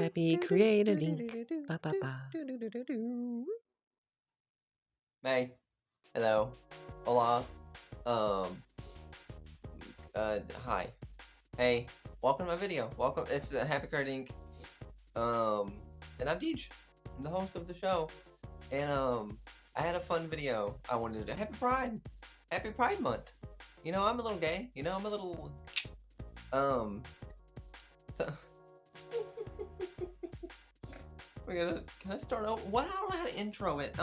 Happy creating. Ba ba ba. Hey, hello, hola, um, hi, hey, welcome to my video. Welcome. It's Happy Creating, and I'm Deej, I'm the host of the show, and I had a fun video I wanted to do. Happy Pride Month. You know, I'm a little gay. You know, I'm a little, um, so. Can I start over? What? I don't know how to intro it. I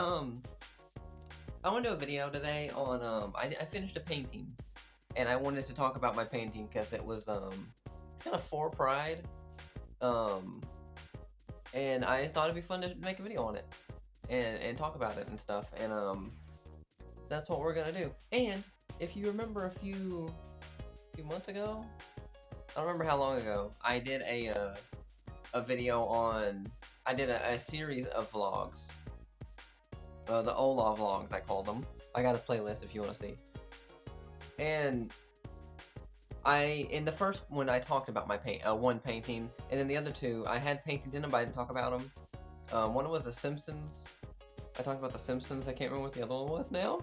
want to do a video today on I finished a painting, and I wanted to talk about my painting because it was it's kind of for Pride, um, and I thought it'd be fun to make a video on it and talk about it and stuff, and that's what we're gonna do. And if you remember a few months ago, I don't remember how long ago, I did a video on I did a series of vlogs. The Ola vlogs, I called them. I got a playlist if you want to see. And in the first one, I talked about my one painting, and then the other two, I had paintings in them, but I didn't talk about them. One was The Simpsons. I talked about The Simpsons. I can't remember what the other one was now,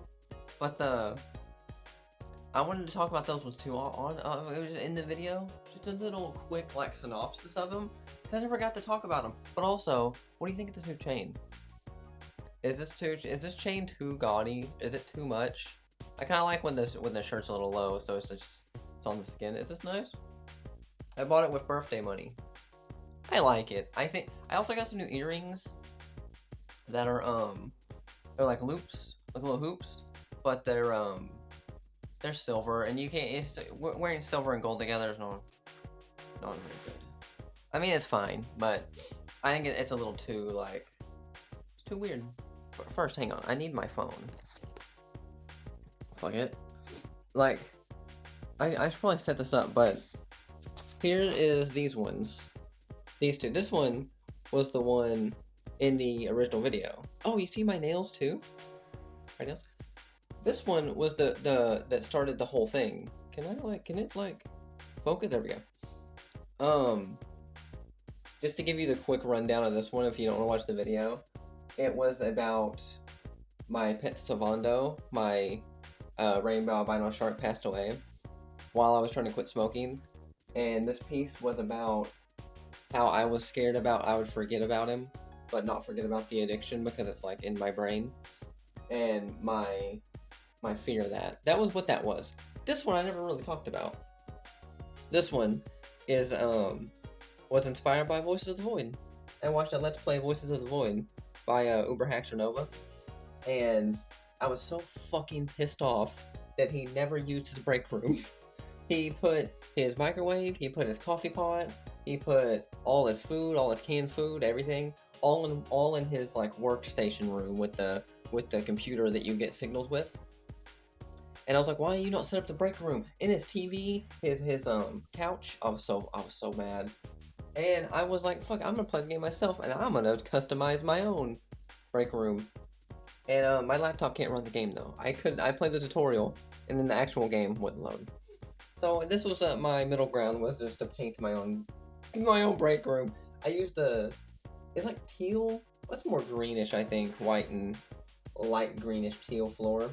but I wanted to talk about those ones too. It was in the video, just a little quick like synopsis of them, because I never got to talk about them. But also, what do you think of this new chain? Is this chain too gaudy? Is it too much? I kind of like when the shirt's a little low, so it's on the skin. Is this nice? I bought it with birthday money. I like it. I also got some new earrings that are they're like loops, like little hoops, but they're silver, and you can't. Wearing silver and gold together is not very good. I mean, it's fine, but I think it's a little too it's too weird. But first, hang on. I need my phone. Fuck it. Like, I should probably set this up, but here is these ones. These two. This one was the one in the original video. Oh, you see my nails too? My nails? This one was the that started the whole thing. Can it focus? There we go. Just to give you the quick rundown of this one if you don't want to watch the video. It was about my pet Savando, my rainbow albino shark, passed away while I was trying to quit smoking, and this piece was about how I was scared about I would forget about him, but not forget about the addiction because it's like in my brain, and my fear of that. That was what that was. This one I never really talked about. This one is was inspired by Voices of the Void. I watched a Let's Play Voices of the Void by Uber Haxer Nova, and I was so fucking pissed off that he never used his break room. He put his microwave, he put his coffee pot, he put all his food, all his canned food, everything, all in his like workstation room with the computer that you get signals with. And I was like, why do you not set up the break room? In his TV, his couch. I was so mad. And I was like, fuck, I'm gonna play the game myself, and I'm gonna customize my own break room. And my laptop can't run the game though. I played the tutorial, and then the actual game wouldn't load. So this was my middle ground, was just to paint my own break room. I used it's like teal. What's more greenish? I think white and light greenish teal floor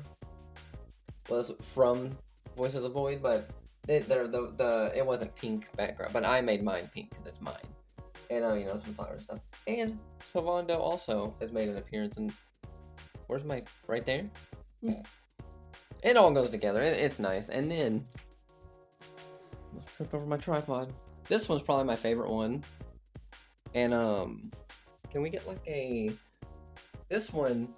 was from Voice of the Void, but it wasn't pink background. But I made mine pink because it's mine, and some flowers and stuff. And Savando also has made an appearance. And where's my right there? It all goes together. It's nice. And then let's trip over my tripod. This one's probably my favorite one. And can we get this one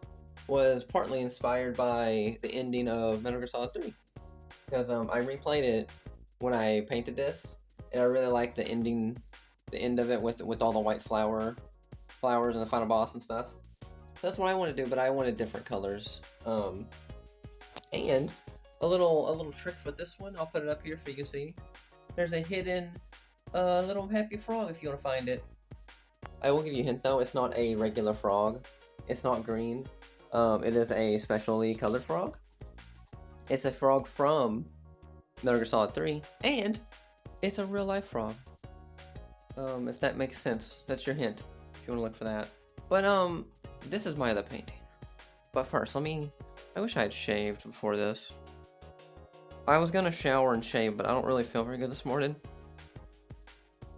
was partly inspired by the ending of Metal Gear Solid 3. Because I replayed it when I painted this, and I really liked the end of it with all the white flowers and the final boss and stuff. That's what I want to do, but I wanted different colors. And a little trick for this one, I'll put it up here for you to see. There's a hidden little happy frog if you want to find it. I will give you a hint though, it's not a regular frog. It's not green. It is a specially colored frog. It's a frog from Metal Gear Solid 3, and it's a real life frog. If that makes sense. That's your hint, if you want to look for that. But, this is my other painting. But first, I wish I had shaved before this. I was gonna shower and shave, but I don't really feel very good this morning.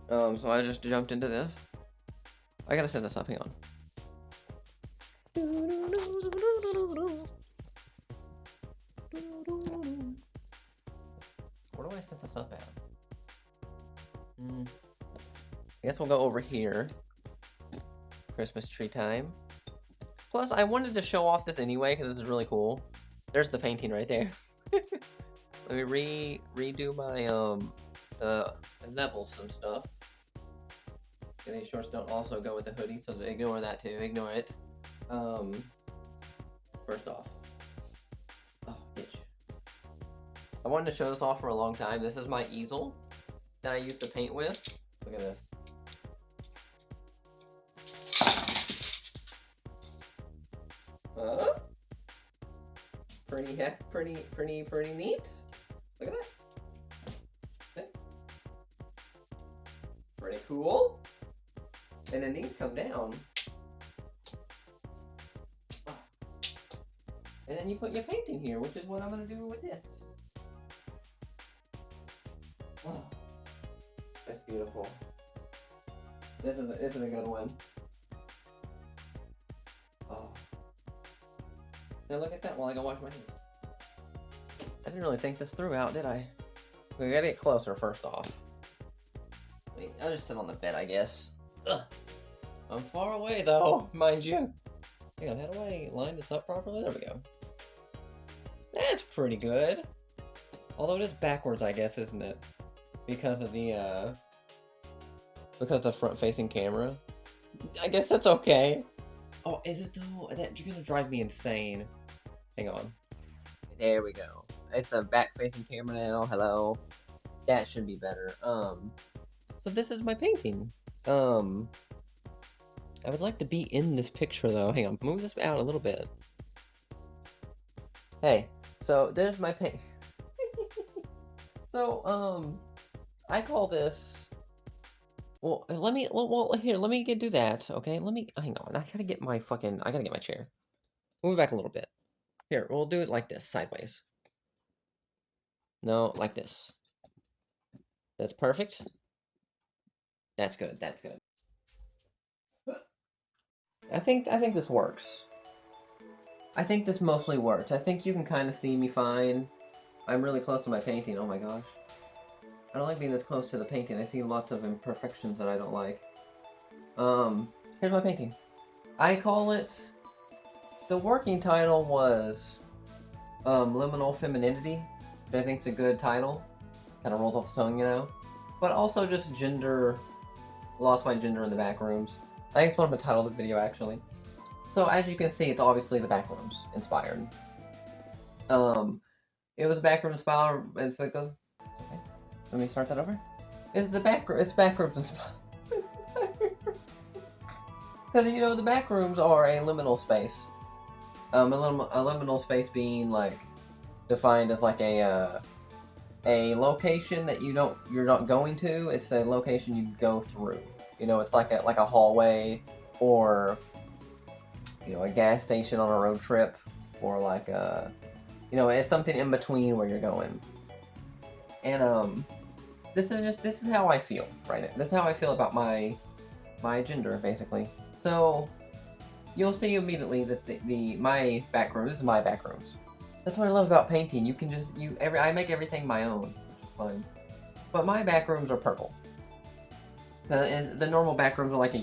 So I just jumped into this. I gotta set this up, hang on. Where do I set this up at? I guess we'll go over here. Christmas tree time. Plus, I wanted to show off this anyway, because this is really cool. There's the painting right there. Let me redo my, the levels and stuff. Okay, these shorts don't also go with the hoodie, so ignore that too, ignore it. First off. Oh, bitch. I wanted to show this off for a long time. This is my easel that I used to paint with. Look at this. Pretty neat. Look at that. Okay. Pretty cool. And then these come down. Oh. And then you put your painting here, which is what I'm gonna do with this. Oh. That's beautiful. This is a good one. Oh. Now look at that while I go wash my hands. I didn't really think this through out, did I? We gotta get closer first off. Wait, I'll just sit on the bed, I guess. Ugh. I'm far away though, mind you. Hang on, how do I line this up properly? There we go. That's pretty good. Although it is backwards, I guess, isn't it? Because of the front-facing camera. I guess that's okay. Oh, is it though? You're gonna drive me insane. Hang on. There we go. It's a back-facing camera now. Hello. That should be better. So this is my painting. I would like to be in this picture though. Hang on, move this out a little bit. Hey, so there's my paint. So, I call this. Well, let me do that. Okay, hang on. I gotta get my chair. Move it back a little bit. Here, we'll do it like this, sideways. No, like this. That's perfect. That's good. That's good. I think this works. I think this mostly works. I think you can kind of see me fine. I'm really close to my painting. Oh my gosh. I don't like being this close to the painting. I see lots of imperfections that I don't like. Here's my painting. I call it... The working title was Liminal Femininity, which I think is a good title. Kind of rolls off the tongue, you know? But also just gender... Lost my gender in the backrooms. I think it's one of the title of the video, actually. So, as you can see, it's obviously the backrooms inspired. It was backrooms inspired. It's like a... Okay. Let me start that over. It's backrooms inspired. Because, you know, the backrooms are a liminal space. A liminal space being, like, defined as, like, a location that you're not going to. It's a location you go through. You know, it's like a hallway, or, you know, a gas station on a road trip, or like you know, it's something in between where you're going. And this is how I feel, right? This is how I feel about my gender, basically. So you'll see immediately that my backroom. This is my backrooms. That's what I love about painting. You can just I make everything my own, which is fun. But my backrooms are purple. And the normal backrooms are like a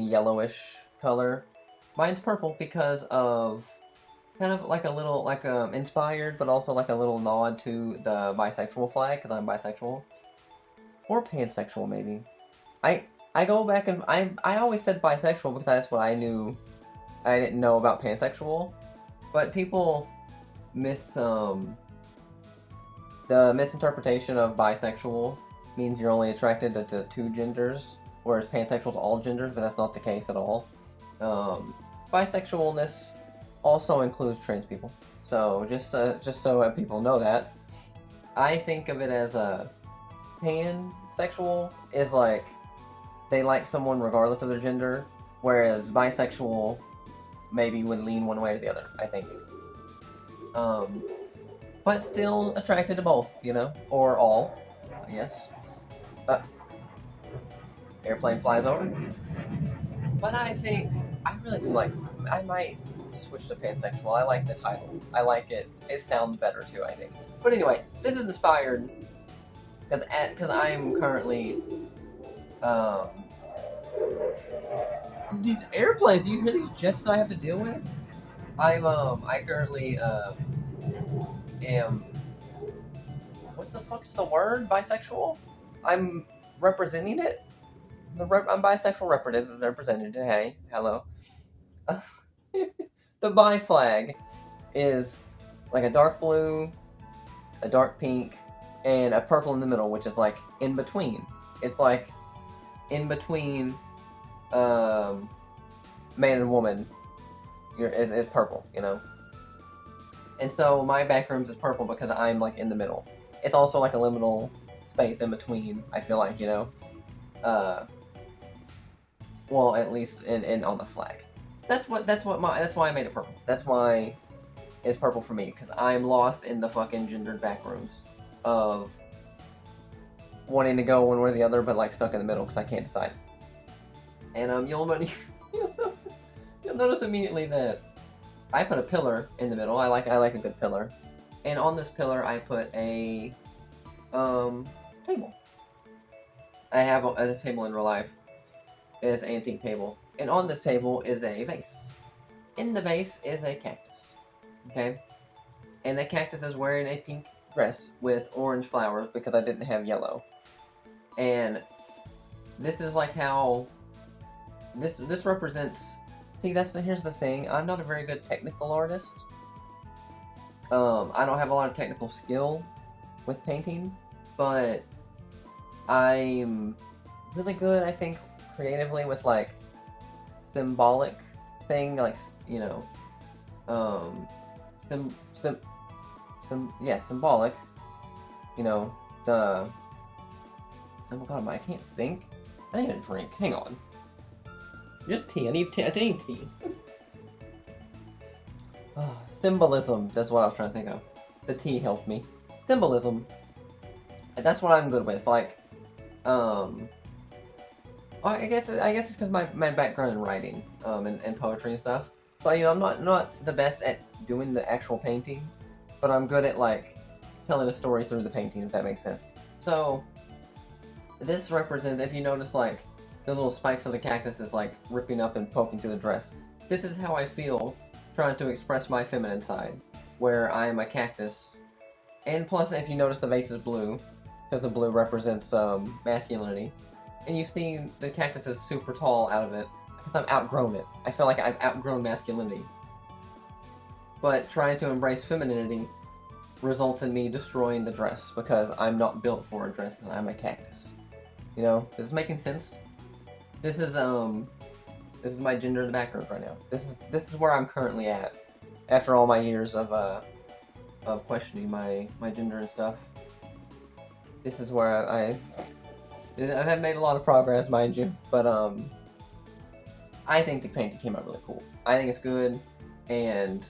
yellowish color. Mine's purple because of kind of like a little, inspired, but also like a little nod to the bisexual flag, because I'm bisexual. Or pansexual, maybe. I go back and I always said bisexual because that's what I knew. I didn't know about pansexual. But people the misinterpretation of bisexual means you're only attracted to two genders, whereas pansexual is all genders, but that's not the case at all. Bisexualness also includes trans people. So just so people know that, I think of it as a sexual is like they like someone regardless of their gender, whereas bisexual maybe would lean one way or the other, I think. Um, but still attracted to both, you know, or all, I guess. Uh, Airplane flies over. But I think I really do like. I might switch to pansexual. I like the title. I like it. It sounds better too, I think. But anyway, this is inspired because I'm currently these airplanes. Do you hear these jets that I have to deal with? I currently am what the fuck's the word? Bisexual? I'm representing it. I'm bisexual representative. Hey, hello. The bi flag is like a dark blue, a dark pink, and a purple in the middle, which is like in between. It's like in between man and woman. It's purple, you know. And so my backrooms is purple because I'm like in the middle. It's also like a liminal space in between. I feel like, you know. Well, at least in on the flag. That's why I made it purple. That's why it's purple for me, because I'm lost in the fucking gendered backrooms of wanting to go one way or the other, but like stuck in the middle because I can't decide. And you'll notice immediately that I put a pillar in the middle. I like a good pillar, and on this pillar I put a table. I have this table in real life. Is an antique table, and on this table is a vase. In the vase is a cactus. Okay, and the cactus is wearing a pink dress with orange flowers because I didn't have yellow. And this is like how this represents. See, here's the thing. I'm not a very good technical artist. I don't have a lot of technical skill with painting, but I'm really good, I think, creatively with like symbolic thing, like, you know, symbolic, you know, the, oh my god, I can't think. I need a drink. Hang on. Just tea. I need tea. Oh, symbolism. That's what I was trying to think of. The tea helped me. Symbolism. That's what I'm good with. Like, I guess it's because my background in writing, and poetry and stuff. So, you know, I'm not the best at doing the actual painting, but I'm good at like telling a story through the painting, if that makes sense. So this represents, if you notice, like the little spikes of the cactus is like ripping up and poking through the dress. This is how I feel trying to express my feminine side, where I am a cactus. And plus, if you notice, the vase is blue, because the blue represents masculinity. And you see the cactus is super tall out of it, because I've outgrown it. I feel like I've outgrown masculinity. But trying to embrace femininity results in me destroying the dress, because I'm not built for a dress, because I'm a cactus. You know, is this making sense? This is my gender in the background right now. This is where I'm currently at, after all my years of questioning my gender and stuff. This is where I have made a lot of progress, mind you, but I think the painting came out really cool. I think it's good, and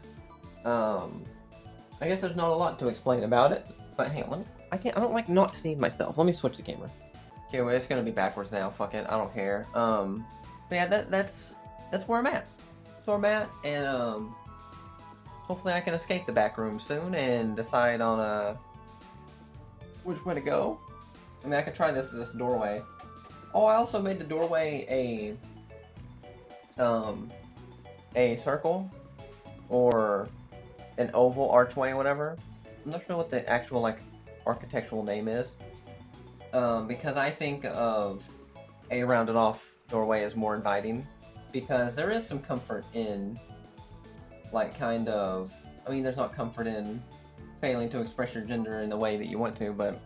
I guess there's not a lot to explain about it. But hang on, I don't like not seeing myself. Let me switch the camera. Okay, well, it's gonna be backwards now. Fuck it, I don't care. But yeah, that's where I'm at. That's where I'm at, and hopefully I can escape the back room soon and decide on which way to go. I mean, I could try this doorway. Oh, I also made the doorway a circle or an oval archway or whatever. I'm not sure what the actual like architectural name is. Because I think of a rounded off doorway as more inviting, because there is some comfort in like kind of, I mean, there's not comfort in failing to express your gender in the way that you want to, but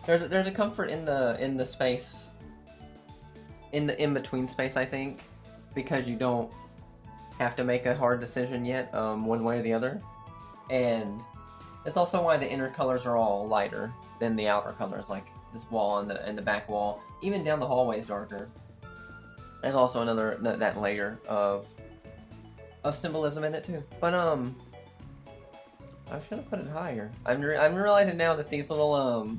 there's a comfort in the space, in the in-between space, I think, because you don't have to make a hard decision yet, one way or the other. And that's also why the inner colors are all lighter than the outer colors. Like, this wall and the back wall. Even down the hallway is darker. There's also another that layer of symbolism in it too. But I should have put it higher. I'm realizing now that these little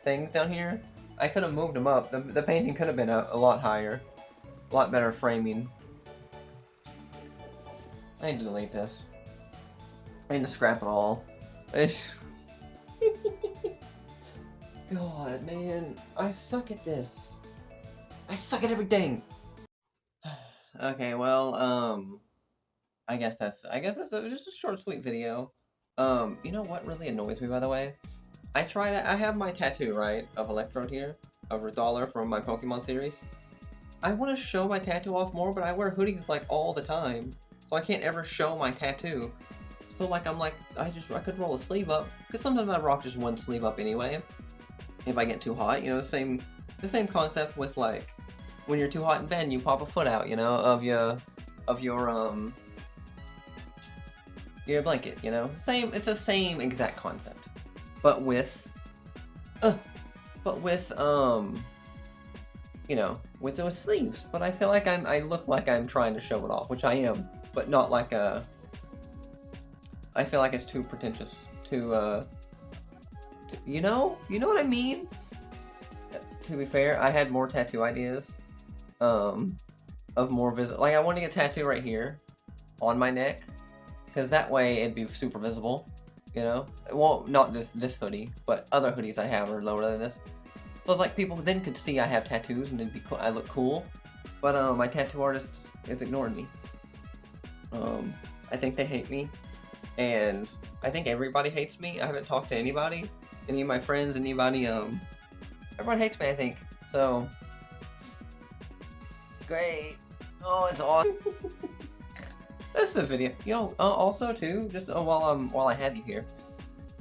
things down here, I could have moved them up. The painting could have been a lot higher, a lot better framing. I need to delete this. I need to scrap it all. God, man, I suck at this. I suck at everything. Okay, well, I guess that's just a short, sweet video. You know what really annoys me, by the way? I have my tattoo, right, of Electrode here, of Rudolph from my Pokemon series. I want to show my tattoo off more, but I wear hoodies like all the time, so I can't ever show my tattoo. So like I'm like I could roll a sleeve up, because sometimes I rock just one sleeve up anyway. If I get too hot, you know, the same concept with like when you're too hot in bed, you pop a foot out, you know, of your blanket, you know. It's the same exact concept, but with you know, with those sleeves. But I feel like I look like I'm trying to show it off, which I am, but not like I feel like it's too pretentious. You know what I mean? To be fair, I had more tattoo ideas, of more visible. Like I want to get a tattoo right here, on my neck, because that way it'd be super visible. You know, well, not this hoodie, but other hoodies I have are lower than this. So it's like people then could see I have tattoos and it'd be cool. I look cool, but my tattoo artist is ignoring me. I think they hate me, and I think everybody hates me. I haven't talked to anybody, any of my friends, anybody. Everyone hates me, I think. So great. Oh, it's awesome. That's the video. Yo, also too, just while I have you here,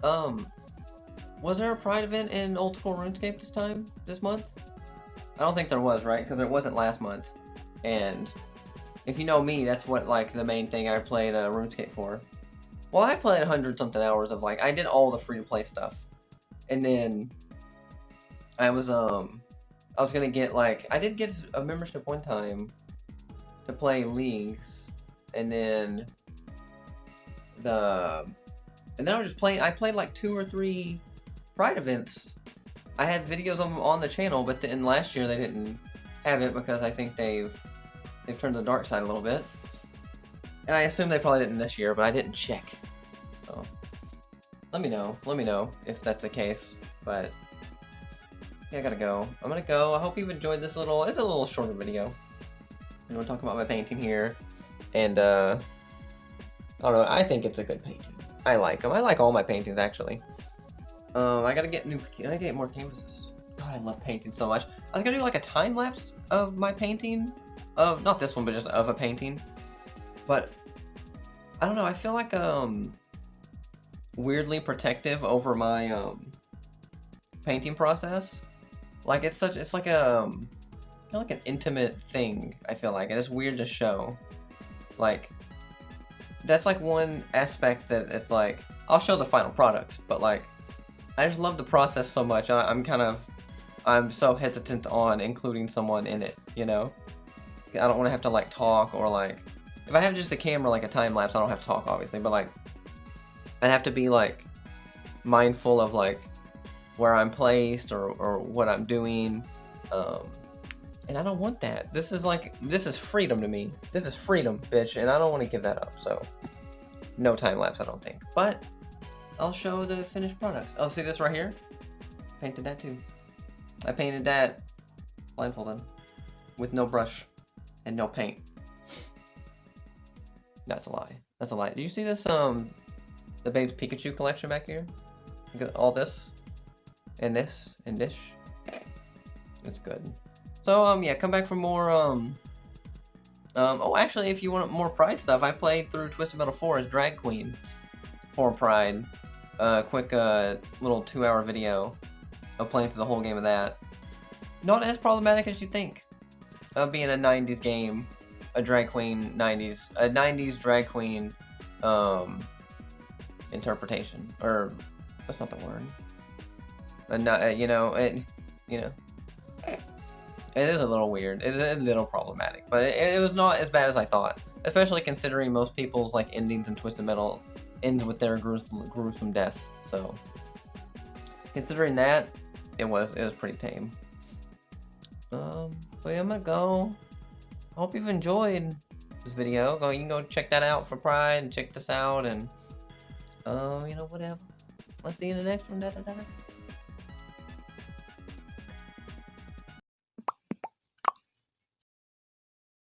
was there a Pride event in Old School RuneScape this month? I don't think there was, right? Because it wasn't last month. And if you know me, that's what like the main thing I played RuneScape for. Well, I played 100-something hours of like I did all the free to play stuff, and then I was gonna get like I did get a membership one time to play leagues, and then I was just playing. I played like 2 or 3 Pride events. I had videos of them on the channel, but then last year they didn't have it because I think they've turned to the dark side a little bit. And I assume they probably didn't this year, but I didn't check. So let me know if that's the case. But yeah, I gotta go. I'm gonna go. I hope you've enjoyed this it's a little shorter video. I'm gonna talk about my painting here, and I don't know. I think it's a good painting. I like them. I like all my paintings actually. I gotta get more canvases. God, I love painting so much. I was gonna do like a time lapse of my painting, of not this one, but just of a painting. But I don't know. I feel like weirdly protective over my painting process. Like it's like kind of like an intimate thing. I feel like, and it's weird to show. Like that's like one aspect that it's like I'll show the final product, but like I just love the process so much. I'm so hesitant on including someone in it, you know? I don't want to have to like talk, or like if I have just a camera like a time lapse, I don't have to talk obviously, but like I'd have to be like mindful of like where I'm placed or what I'm doing. And I don't want that. This is freedom to me. This is freedom, bitch, and I don't want to give that up. So no time lapse, I don't think. But I'll show the finished products. Oh, see this right here? Painted that too. I painted that blindfolded with no brush and no paint. That's a lie. That's a lie. Do you see this the Babe's Pikachu collection back here? Look at all this and this and this. It's good. So yeah, come back for more oh, actually, if you want more Pride stuff, I played through Twisted Metal 4 as Drag Queen for Pride. Quick little 2-hour video of playing through the whole game of that. Not as problematic as you think of being a 90s game, a drag queen 90s drag queen interpretation, or that's not the word. You know, you know. It is a little weird. It is a little problematic, but it was not as bad as I thought. Especially considering most people's like endings in Twisted Metal ends with their gruesome death. So considering that, it was pretty tame. But yeah, I'm gonna go. I hope you've enjoyed this video. You can go check that out for Pride and check this out and you know, whatever. Let's see you in the next one. Da, da, da, da.